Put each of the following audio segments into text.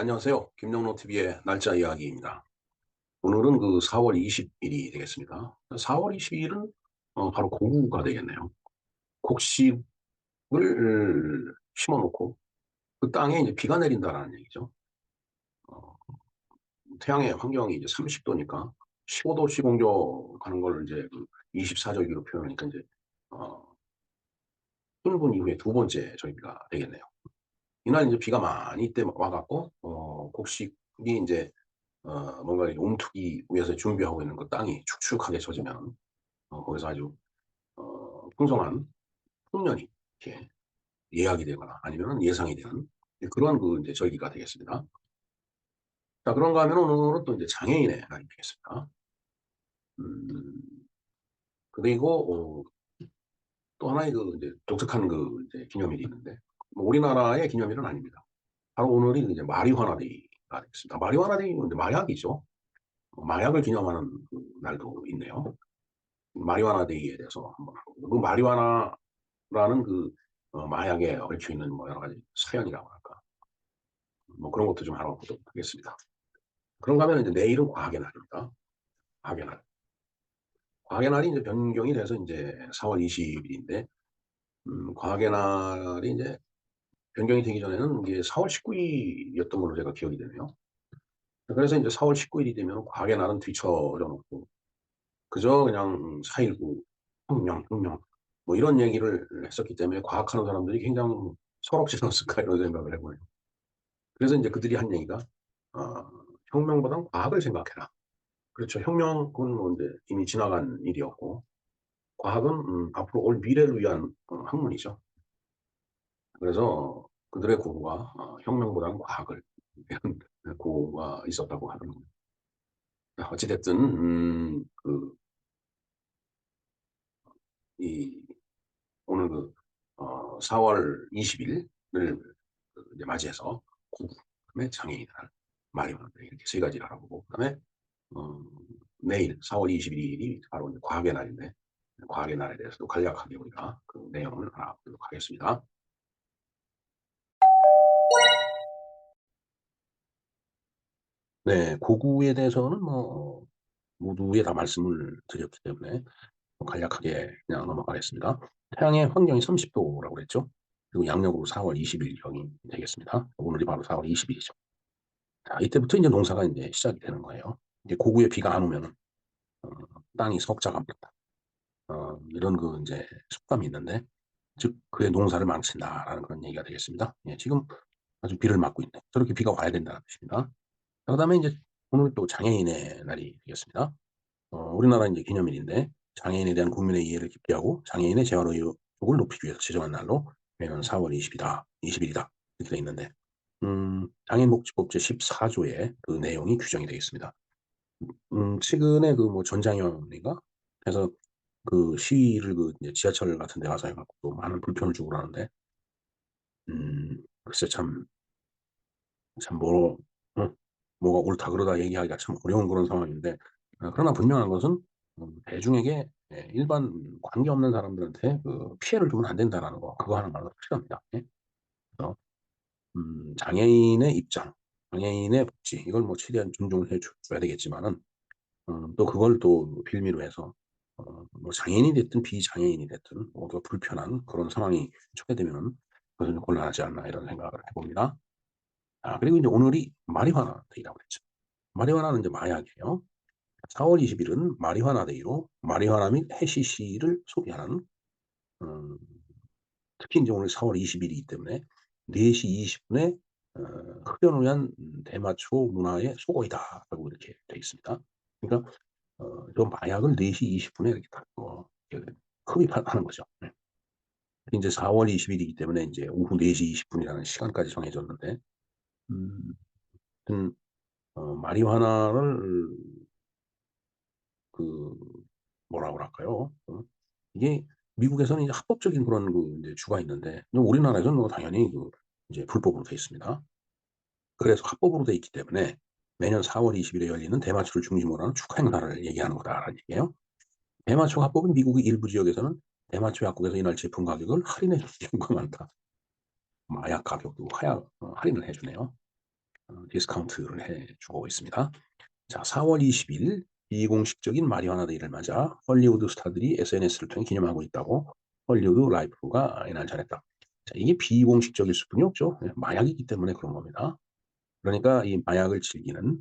안녕하세요. 김영로 TV의 날짜 이야기입니다. 오늘은 그 4월 20일이 되겠습니다. 4월 20일은 바로 고구가 되겠네요. 곡식을 심어 놓고 그 땅에 이제 비가 내린다라는 얘기죠. 어, 태양의 환경이 이제 30도니까 15도 시공조 가는 걸 이제 그 24절기로 표현하니까 이제 어,春분 이후에 두 번째 절기가 되겠네요. 이날 이제 비가 많이 이때 와갖고 곡식이 이제 뭔가 이렇게 움투기 위해서 준비하고 있는 그 땅이 축축하게 젖으면 거기서 아주 풍성한 풍년이 이렇게 예약이 되거나 아니면 예상이 되는 그런 그 이제 절기가 되겠습니다. 자, 그런가 하면 오늘은 또 이제 장애인의 날이 되겠습니다. 음, 그리고 또 하나의 그 이제 독특한 그 이제 기념일이 있는데 뭐 우리나라의 기념일은 아닙니다. 바로 오늘이 이제 마리화나 데이가 되겠습니다. 마리화나 데이는 이제 마약이죠. 마약을 기념하는 그 날도 있네요. 마리화나 데이에 대해서 한번 하고 그 마리화나라는 그 마약에 얽혀 있는 뭐 여러 가지 사연이라고 할까 뭐 그런 것도 좀 알아보도록 하겠습니다. 그런가 하면 이제 내일은 과학의 날입니다. 과학의 날. 과학의 날이 이제 변경이 돼서 이제 4월 20일인데 과학의 날이 이제 변경이 되기 전에는 이게 4월 19일이었던 걸로 제가 기억이 되네요. 그래서 이제 4월 19일이 되면 과학의 날은 뒤쳐져 놓고 그저 그냥 4.19 혁명 뭐 이런 얘기를 했었기 때문에 과학하는 사람들이 굉장히 철없지 않았을까 이런 생각을 해보네요. 그래서 이제 그들이 한 얘기가 어, 혁명보단 과학을 생각해라. 그렇죠. 혁명은 뭐 이제 이미 지나간 일이었고 과학은 앞으로 올 미래를 위한 학문이죠. 그래서 그들의 고구가 혁명보다는 과학을 이런 고구가 있었다고 하더라고요. 어찌됐든 이 오늘 4월 20일을 이제 맞이해서 고구, 그다음에 장애인의 날, 마리오나 이렇게 세 가지를 알아보고 그다음에 어, 내일 4월 21일이 바로 이제 과학의 날인데 과학의 날에 대해서도 간략하게 우리가 그 내용을 알아보도록 하겠습니다. 네, 고구에 대해서는 뭐 모두에 다 말씀을 드렸기 때문에 간략하게 그냥 넘어가겠습니다. 태양의 환경이 30도라고 그랬죠. 그리고 양력으로 4월 20일경이 되겠습니다. 오늘이 바로 4월 20일이죠. 자, 이때부터 이제 농사가 이제 시작이 되는 거예요. 이제 고구에 비가 안 오면 어, 땅이 석자가 많다. 이런 그 이제 속담이 있는데, 즉 그의 농사를 망친다라는 그런 얘기가 되겠습니다. 예, 지금 아주 비를 맞고 있네. 저렇게 비가 와야 된다는 뜻입니다. 그다음에 이제 오늘 또 장애인의 날이 되겠습니다. 우리나라 이제 기념일인데 장애인에 대한 국민의 이해를 깊게 하고 장애인의 재활 의욕을 높이기 위해서 지정한 날로 매년 4월 20일이다, 20일이다 이렇게 돼 있는데, 장애인복지법 제14조에 그 내용이 규정이 되어 있습니다. 최근에 그 뭐 전장현인가? 해서 그 시위를 그 이제 지하철 같은 데 가서 해갖고 또 많은 불편을 주고 그러는데, 글쎄 참 뭐가 옳다 그러다 얘기하기가 참 어려운 그런 상황인데, 그러나 분명한 것은 대중에게 일반 관계없는 사람들한테 그 피해를 주면 안 된다라는 거, 그거 하나만으로 확실합니다. 예. 그래서 장애인의 입장, 장애인의 복지 이걸 뭐 최대한 존중을 줘야 되겠지만은 또 그걸 또 빌미로 해서 뭐 장애인이 됐든 비장애인이 됐든 모두 불편한 그런 상황이 초래되면은 그것은 곤란하지 않나 이런 생각을 해봅니다. 그리고 이제 오늘이 마리화나 데이라고 그랬죠. 마리화나는 이제 마약이에요. 4월 20일은 마리화나 데이로 마리화나 및 해시시를 소비하는 음, 특히 이제 오늘 4월 20일이기 때문에 4시 20분에 흡연을 위한 대마초 문화의 소거이다라고 이렇게 되어 있습니다. 그러니까 저 마약을 4시 20분에 이렇게 딱 흡입하는 거죠. 네. 이제 4월 20일이기 때문에 이제 오후 4시 20분이라는 시간까지 정해졌는데, 음, 하여튼 마리화나를 그 뭐라 그럴까요? 이게 미국에서는 이제 합법적인 그런 그 이제 주가 있는데 우리나라에서는 뭐 당연히 그 이제 불법으로 돼 있습니다. 그래서 합법으로 돼 있기 때문에 매년 4월 20일에 열리는 대마초를 중심으로 하는 축하 행사를 얘기하는 거다라는 얘기예요. 대마초 합법은 미국의 일부 지역에서는 대마초 약국에서 이날 제품 가격을 할인해 주는 경우가 많다. 마약 가격도 할인을 해주네요. 디스카운트를 해 주고 있습니다. 자, 4월 20일 비공식적인 마리화나 데이를 맞아 헐리우드 스타들이 SNS를 통해 기념하고 있다고 헐리우드 라이프가 이날 전했다. 자, 이게 비공식적일 수뿐이 없죠. 예, 마약이기 때문에 그런 겁니다. 그러니까 이 마약을 즐기는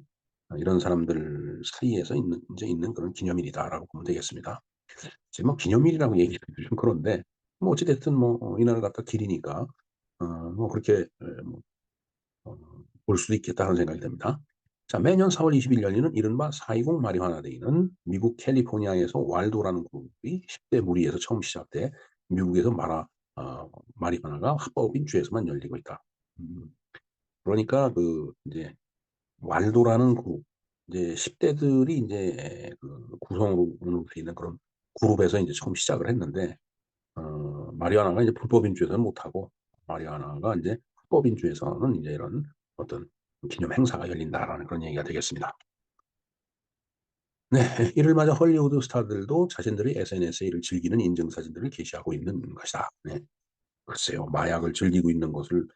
이런 사람들 사이에서 있는 그런 기념일이다라고 보면 되겠습니다. 지금 뭐 기념일이라고 얘기하기 좀 그런데 뭐 어찌 됐든 뭐 이날을 갖다 기리니까 뭐 그렇게 뭐 어 볼 수도 있겠다 하는 생각이 듭니다. 자, 매년 4월 20일 열리는 이른바 4.20 마리화나 데이는 미국 캘리포니아에서 왈도라는 그룹이 10대 무리에서 처음 시작돼 미국에서 마리화나가 합법인 주에서만 열리고 있다. 음 그러니까 그 인제 왈도라는 그룹, 이제 10 대들이 인제 그 구성으로 돼 있는 그런 그룹에서 인제 처음 시작을 했는데 마리화나가 이제 불법인 주에서는 못하고 마리화나가 인제 합법인 주에서는 인제 이런 어떤 기념 행사가 열린다라는 그런 얘기가 되겠습니다. 네. 이를 맞아 헐리우드 스타들도 자신들의 SNS에 이를 즐기는 인증사진들을 게시하고 있는 것이다. 네. 글쎄요. 마약을 즐기고 있는 것을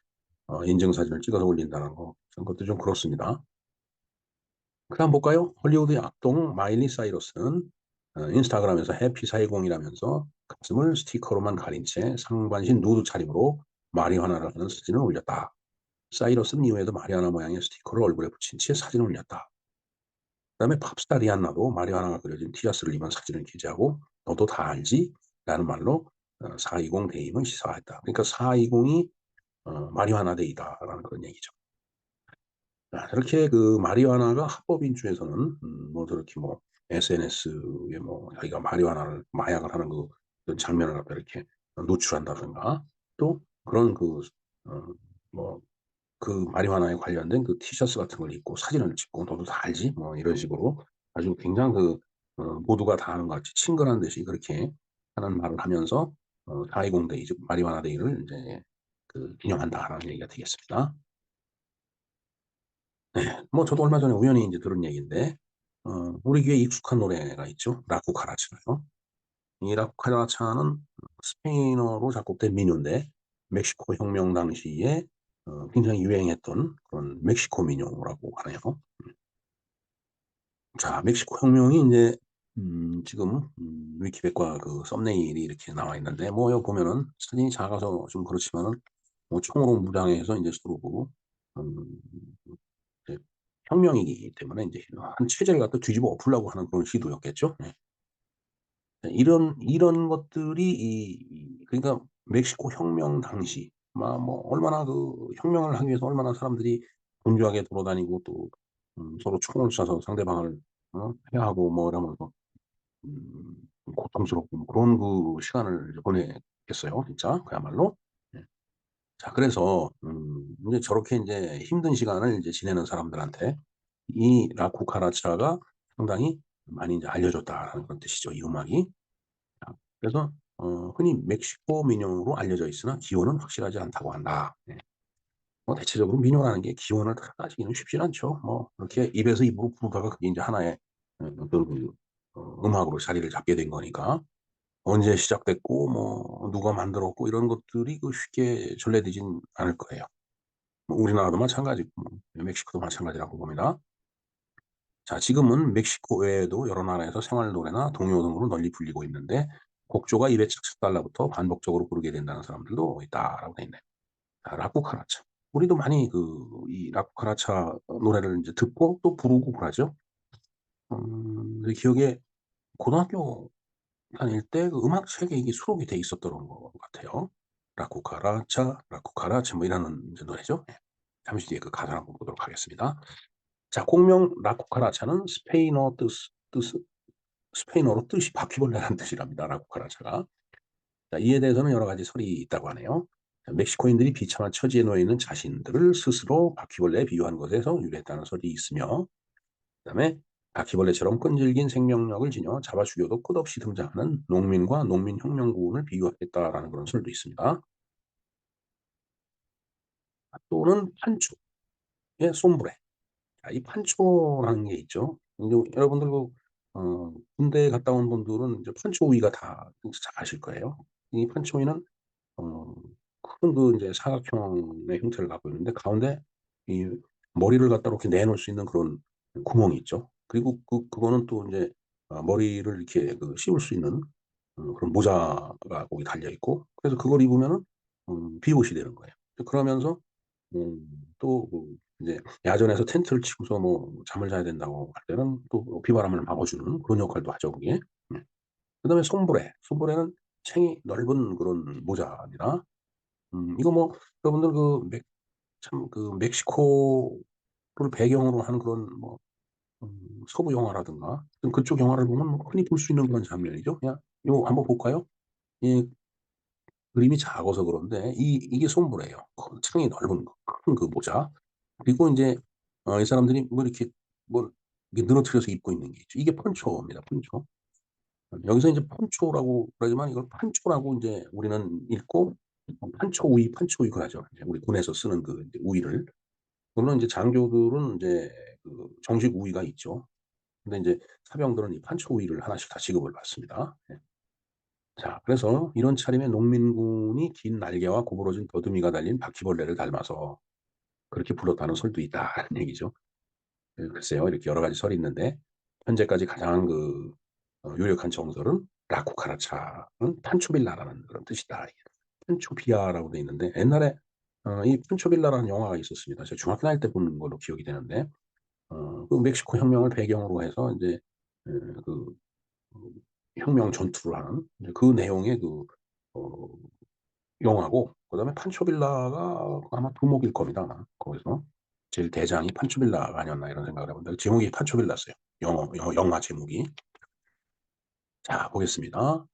인증사진을 찍어서 올린다는 거, 전 그것도 좀 그렇습니다. 그다음 볼까요? 헐리우드의 악동 마일리 사이러스는 인스타그램에서 해피 420이라면서 가슴을 스티커로만 가린 채 상반신 누드 차림으로 마리화나를 하는 사진을 올렸다. 사이러스는 이후에도 마리화나 모양의 스티커를 얼굴에 붙인 채 사진을 올렸다. 그다음에 팝스타 리안나도 마리화나가 그려진 티셔츠를 입은 사진을 게재하고 "너도 다 알지?" 라는 말로 420 데임을 시사했다. 그러니까 420이 마리화나 데이다라는 그런 얘기죠. 아, 이렇게 그 마리화나가 합법인 주에서는 뭐 저렇게 뭐 SNS에 뭐 자기가 마리화나를 마약을 하는 그런 장면을 갖다 이렇게 노출한다든가 또 그런 뭐 마리화나에 관련된 그 티셔츠 같은 걸 입고 사진을 찍고 "너도 다 알지?" 뭐 이런 식으로 아주 굉장히 모두가 다 아는 것 같이 친근한 듯이 그렇게 하는 말을 하면서 4.20 데이 즉 마리화나 데이를 인제 기념한다라는 얘기가 되겠습니다. 네. 뭐 저도 얼마 전에 우연히 인제 들은 얘기인데 우리 귀에 익숙한 노래가 있죠. 라쿠카라차요. 이 라쿠카라차는 스페인어로 작곡된 민요인데 멕시코 혁명 당시에 굉장히 유행했던 그런 멕시코 민요라고 하네요. 자, 멕시코 혁명이 인제 지금 위키백과 그 썸네일이 이렇게 나와 있는데 뭐 여기 보면은 사진이 작아서 좀 그렇지만은 뭐 총으로 무장해서 인제 서로 음 이제 혁명이기 때문에 인제 한 체제를 갖다 뒤집어 엎으려고 하는 그런 시도였겠죠. 네. 네, 이런 것들이 그러니까 멕시코 혁명 당시 뭐 얼마나 혁명을 하기 위해서 얼마나 사람들이 분주하게 돌아다니고 또 서로 총을 쏴서 상대방을 패하고 뭐 이러면서 음 고통스럽고 뭐 그런 시간을 이제 보냈겠어요 진짜 그야말로. 네. 자, 그래서 인제 저렇게 인제 힘든 시간을 인제 지내는 사람들한테 이 라쿠카라차가 상당히 많이 인제 알려졌다라는 그런 뜻이죠, 이 음악이. 아, 그래서 흔히 멕시코 민요로 알려져 있으나 기원은 확실하지 않다고 한다. 네. 뭐 대체적으로 민요라는 게 기원을 다 따지기는 쉽진 않죠. 뭐 이렇게 입에서 입으로 부르다가 그게 인제 하나의 어떤 음악으로 자리를 잡게 된 거니까 언제 시작됐고 뭐 누가 만들었고 이런 것들이 쉽게 전래되진 않을 거예요. 뭐 우리나라도 마찬가지고 뭐 멕시코도 마찬가지라고 봅니다. 자, 지금은 멕시코 외에도 여러 나라에서 생활 노래나 동요 등으로 널리 불리고 있는데 곡조가 입에 착착 달라붙어 반복적으로 부르게 된다는 사람들도 있다라고 돼 있네요. 자, 라쿠카라차. 우리도 많이 이 라쿠카라차 노래를 인제 듣고 또 부르고 그러죠. 내 기억에 고등학교 다닐 때 음악 책에 이게 수록이 돼 있었던 것 같아요. 라쿠카라차, 라쿠카라차 뭐 이라는 이제 노래죠. 예. 잠시 뒤에 그 가사를 한번 보도록 하겠습니다. 자, 곡명 라쿠카라차는 스페인어로 뜻이 바퀴벌레라는 뜻이랍니다, 라쿠카라차가. 자, 이에 대해서는 여러 가지 설이 있다고 하네요. 자, 멕시코인들이 비참한 처지에 놓여 있는 자신들을 스스로 바퀴벌레에 비유한 것에서 유래했다는 설이 있으며 그다음에 바퀴벌레처럼 끈질긴 생명력을 지녀 잡아 죽여도 끝없이 등장하는 농민과 농민혁명군을 비유하겠다라는 그런 설도 있습니다. 또는 판초의 솜브레. 자, 이 판초라는 게 있죠. 이제 여러분들 군대 갔다 온 분들은 이제 판초위가 다 잘 아실 거예요. 이 판초위는 어 큰 인제 사각형의 형태를 갖고 있는데 가운데 이 머리를 갖다 이렇게 내놓을 수 있는 그런 구멍이 있죠. 그리고 그거는 또 이제 머리를 이렇게 씌울 수 있는 그런 모자가 거기 달려 있고, 그래서 그걸 입으면은 비옷이 되는 거예요. 그러면서 또그 이제 야전에서 텐트를 치고서 뭐 잠을 자야 된다고 할 때는 또 비바람을 막아주는 그런 역할도 하죠, 그게. 네. 그다음에 솜브레. 솜브레는 챙이 넓은 그런 모자입니다. 이거 뭐 여러분들 참 멕시코를 배경으로 한 그런 뭐 서부 영화라든가 그쪽 영화를 보면 뭐 흔히 볼 수 있는 그런 장면이죠. 그냥 이거 한번 볼까요? 이 그림이 작아서 그런데 이게 솜브레예요. 창이 넓은 큰 그 모자. 그리고 인제 이 사람들이 뭐 이렇게 뭐 이렇게 늘어뜨려서 입고 있는 게 있죠. 이게 폰초입니다, 폰초. 여기서 인제 폰초라고 그러지만 이걸 판초라고 인제 우리는 읽고 판초우이 그러죠. 이제 우리 군에서 쓰는 이제 우위를. 물론 인제 장교들은 인제 정식 우위가 있죠. 근데 인제 사병들은 이 판초우위를 하나씩 다 지급을 받습니다. 예. 자, 그래서 이런 차림의 농민군이 긴 날개와 구부러진 더듬이가 달린 바퀴벌레를 닮아서 그렇게 불렀다는 설도 있다는 얘기죠. 글쎄요. 이렇게 여러 가지 설이 있는데 현재까지 가장 유력한 정설은 라쿠카라차는 판초빌라라는 그런 뜻이다. 판초비아라고 돼 있는데 옛날에 이 판초빌라라는 영화가 있었습니다. 제가 중학교 다닐 때 본 걸로 기억이 되는데 멕시코 혁명을 배경으로 해서 인제 예 그 혁명 전투를 하는 이제 그 내용의 어 영화고, 그다음에 판초빌라가 아마 두목일 겁니다, 아마. 거기서 제일 대장이 판초빌라가 아니었나 이런 생각을 해 본데 제목이 판초빌라였어요. 영화 제목이. 자, 보겠습니다.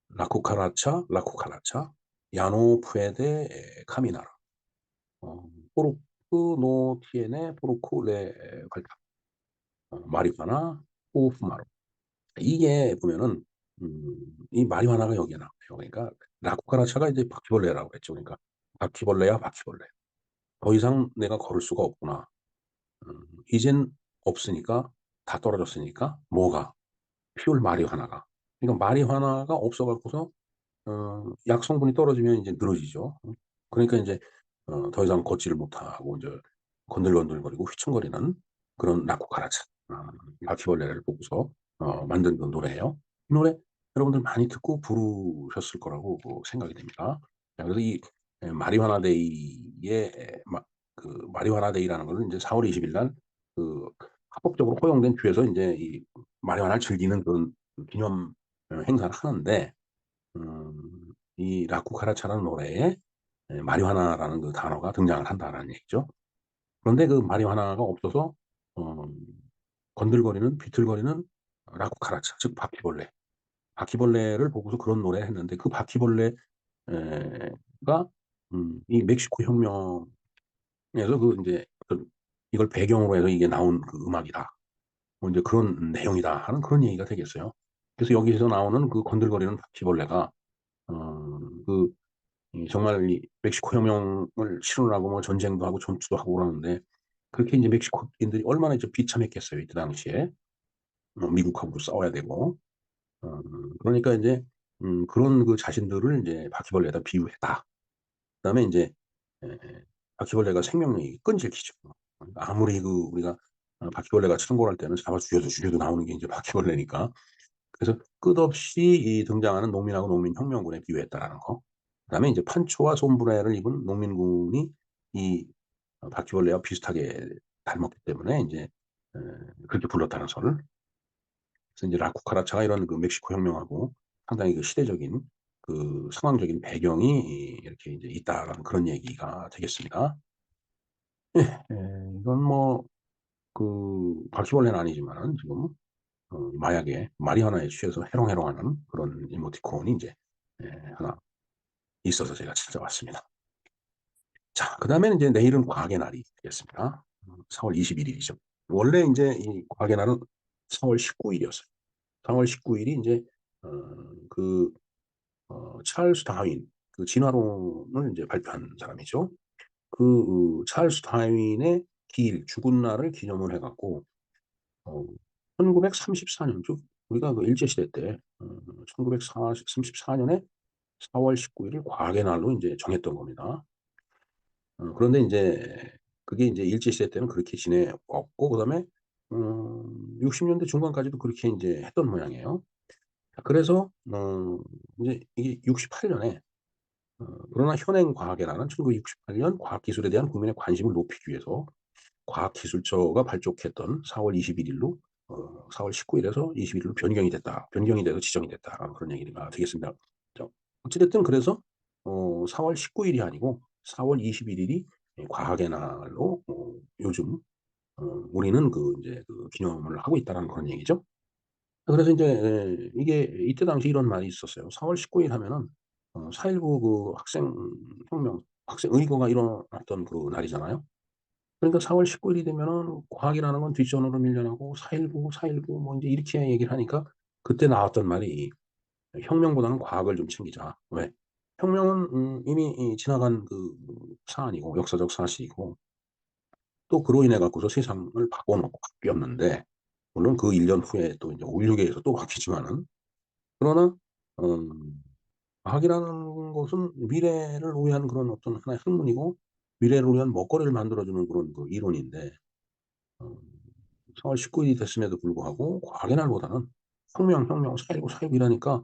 라쿠카라차, 야노 푸에데 카미나라. 포르크 노 티에네 포르쿠 레 갈타. 마리파나 호프마루. 이게 보면은 이 마리화나가 여기에 나와요. 그러니까 라쿠카라차가 이제 바퀴벌레라고 했죠. 그러니까 '바퀴벌레야, 바퀴벌레. 더 이상 내가 걸을 수가 없구나. 이젠 없으니까 다 떨어졌으니까 뭐가 피울 마리화나가.' 그러니까 마리화나가 없어 갖고서 약 성분이 떨어지면 인제 늘어지죠. 그러니까 인제 더 이상 걷지를 못하고 인제 건들건들거리고 휘청거리는 그런 라쿠카라차, 바퀴벌레를 보고서 만든 그 노래예요. 이 노래 여러분들 많이 듣고 부르셨을 거라고 생각이 됩니다. 자, 그래서 이 마리화나 데이의 마리화나 데이라는 거는 인제 4월 20일 날 그 합법적으로 허용된 주에서 인제 이 마리화나를 즐기는 그런 기념 행사를 하는데, 이 라쿠카라차라는 노래에 마리화나라는 그 단어가 등장을 한다라는 얘기죠. 그런데 그 마리화나가 없어서 어 건들거리는 비틀거리는 라쿠카라차, 즉 바퀴벌레를 보고서 그런 노래를 했는데 그 바퀴벌레 에 가 이 멕시코 혁명에서 인제 이걸 배경으로 해서 이게 나온 음악이다. 뭐 인제 그런 내용이다 하는 그런 얘기가 되겠어요. 그래서 여기서 나오는 그 건들거리는 바퀴벌레가 어 그 정말 이 멕시코 혁명을 실현하고 뭐 전쟁도 하고 전투도 하고 그러는데 그렇게 인제 멕시코인들이 얼마나 이제 비참했겠어요, 이때 당시에. 미국하고도 싸워야 되고. 어 그러니까 인제 그런 자신들을 인제 바퀴벌레에다 비유했다. 그다음에 인제 에 바퀴벌레가 생명력이 끈질기죠. 아무리 우리가 바퀴벌레가 창궐할 때는 잡아 죽여도 나오는 게 인제 바퀴벌레니까. 그래서 끝없이 이 등장하는 농민하고 농민혁명군에 비유했다라는 거. 그다음에 인제 판초와 솜브레를 입은 농민군이 이 바퀴벌레와 비슷하게 닮았기 때문에 인제 에 그렇게 불렀다는 설을. 그래서 인제 라쿠카라차가 이런 멕시코 혁명하고 상당히 시대적인 상황적인 배경이 이렇게 인제 있다라는 그런 얘기가 되겠습니다. 예. 이건 뭐 바퀴벌레는 아니지만은 지금 마약에 마리화나에 취해서 해롱해롱하는 그런 이모티콘이 인제 하나 있어서 제가 찾아왔습니다. 자, 그다음에는 인제 내일은 과학의 날이 되겠습니다. 4월 21 일이죠. 원래 인제 이 과학의 날은 4월 19 일이었어요. 4월 19 일이 인제 어 그 찰스 다윈 진화론을 인제 발표한 사람이죠. 찰스 다윈의 죽은 날을 기념을 해 갖고 어 1934년, 즉 우리가 일제 시대 때 1934 년에 4월 19 일을 과학의 날로 인제 정했던 겁니다. 그런데 인제 그게 이제 일제시대 때는 그렇게 지내왔고, 그다음에 60년대 중반까지도 그렇게 인제 했던 모양이에요. 자, 그래서 인제 이게 68 년에 그러나 현행 과학에라는 1968년 과학기술에 대한 국민의 관심을 높이기 위해서 과학기술처가 발족했던 4월 21 일로 4월 19 일에서 21 일로 변경이 됐다. 변경이 돼서 지정이 됐다. 그런 얘기가 되겠습니다. 자, 어찌 됐든 그래서 4월 19 일이 아니고 4월 21 일이 과학의 날로 요즘 우리는 그 인제 그 기념을 하고 있다라는 그런 얘기죠. 그래서 인제 이게 이때 당시 이런 말이 있었어요. 4월 19일 하면은 4.19 그 학생혁명, 학생 의거가 일어났던 그 날이잖아요. 그러니까 4월 19 일이 되면은 과학이라는 건 뒷전으로 밀려나고 4.19 뭐 인제 이렇게 얘기를 하니까 그때 나왔던 말이 "혁명보다는 과학을 좀 챙기자." 왜? 혁명은 이미 지나간 그 사안이고 역사적 사실이고, 또 그로 인해 갖고서 세상을 바꿔 놓고 바뀌었는데, 물론 그 1년 후에 또 인제 5.16에서 또 바뀌지만은, 그러나 음 과학이라는 것은 미래를 위한 그런 어떤 하나의 학문이고, 미래를 위한 먹거리를 만들어 주는 그런 그 이론인데, 어 4월 19 일이 됐음에도 불구하고 과학의 날보다는 혁명, 4.19 이러니까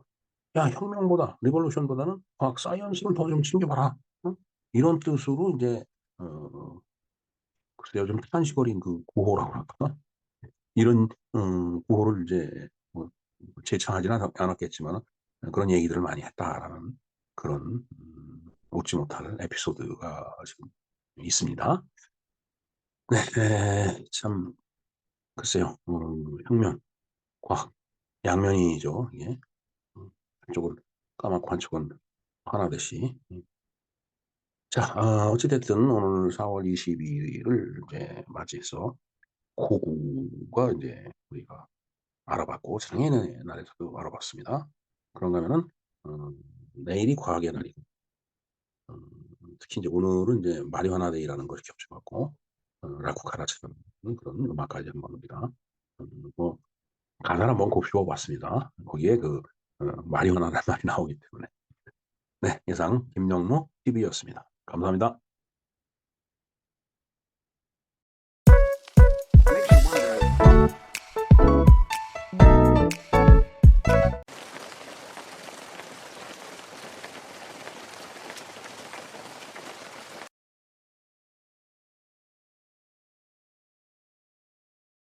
"야, 혁명보다 리볼루션보다는 과학 사이언스를 더 좀 챙겨 봐라." 이런 뜻으로 인제 어 글쎄요, 좀 탄식어린 그 구호라고 할까? 이런 구호를 이제 뭐 재창하지는 않았겠지만은 그런 얘기들을 많이 했다라는 그런 웃지 못할 에피소드가 지금 있습니다. 네. 참, 글쎄요. 혁명, 과학, 양면이죠 이게. 한쪽은 까맣고 한쪽은 환하듯이. 자, 어찌 됐든 오늘 4월 22 일을 이제 맞이해서 고구가 인제 우리가 알아봤고, 장애인의 날에서도 알아봤습니다. 그런가 하면은 내일이 과학의 날이고, 음 특히 인제 오늘은 인제 마리화나 데이라는 것이 겹쳐 갖고 라쿠카라처럼 그런 음악까지 한번 우리가 뭐 가사를 한번 곱씹어 봤습니다. 거기에 그 마리화나라는 말이 나오기 때문에. 네. 이상 김영무 TV였습니다. 감사합니다.